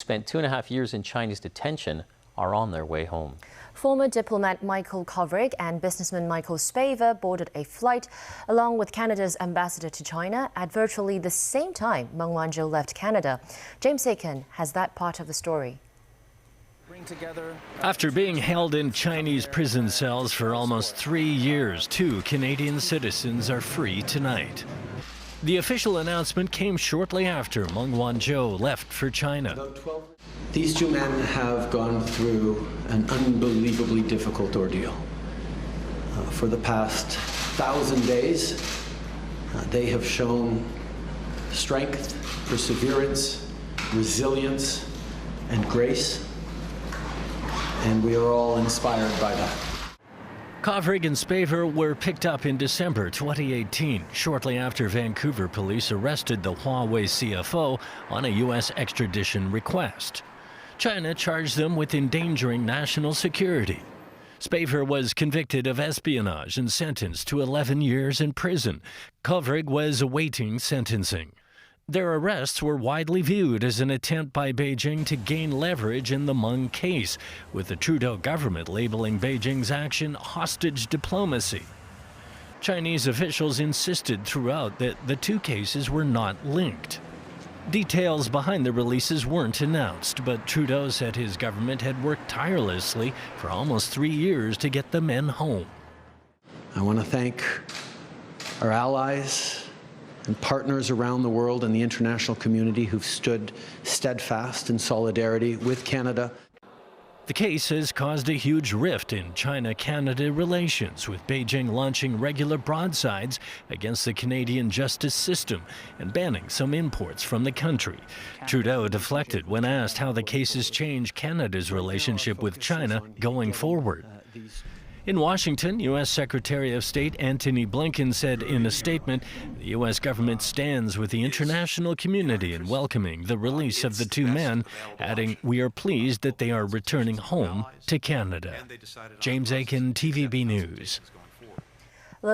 Spent 2.5 years in Chinese detention are on their way home. Former diplomat Michael Kovrig and businessman Michael Spavor boarded a flight along with Canada's ambassador to China at virtually the same time Meng Wanzhou left Canada. James Aiken has that part of the story. After being held in Chinese prison cells for almost 3 years, 2 Canadian citizens are free tonight. The official announcement came shortly after Meng Wanzhou left for China. These 2 men have gone through an unbelievably difficult ordeal. For the past 1,000 days, they have shown strength, perseverance, resilience, and grace, and we are all inspired by that. Kovrig and Spavor were picked up in December 2018, shortly after Vancouver police arrested the Huawei CFO on a U.S. extradition request. China charged them with endangering national security. Spavor was convicted of espionage and sentenced to 11 years in prison. Kovrig was awaiting sentencing. Their arrests were widely viewed as an attempt by Beijing to gain leverage in the Meng case, with the Trudeau government labeling Beijing's action hostage diplomacy. Chinese officials insisted throughout that the 2 cases were not linked. Details behind the releases weren't announced, but Trudeau said his government had worked tirelessly for almost 3 years to get the men home. I want to thank our allies and partners around the world and the international community who've stood steadfast in solidarity with Canada. The case has caused a huge rift in China-Canada relations, with Beijing launching regular broadsides against the Canadian justice system and banning some imports from the country. Trudeau deflected when asked how the cases change Canada's relationship with China going forward. In Washington, U.S. Secretary of State Antony Blinken said in a statement, the U.S. government stands with the international community in welcoming the release of the 2 men, adding, "We are pleased that they are returning home to Canada." James Aiken, TVB News.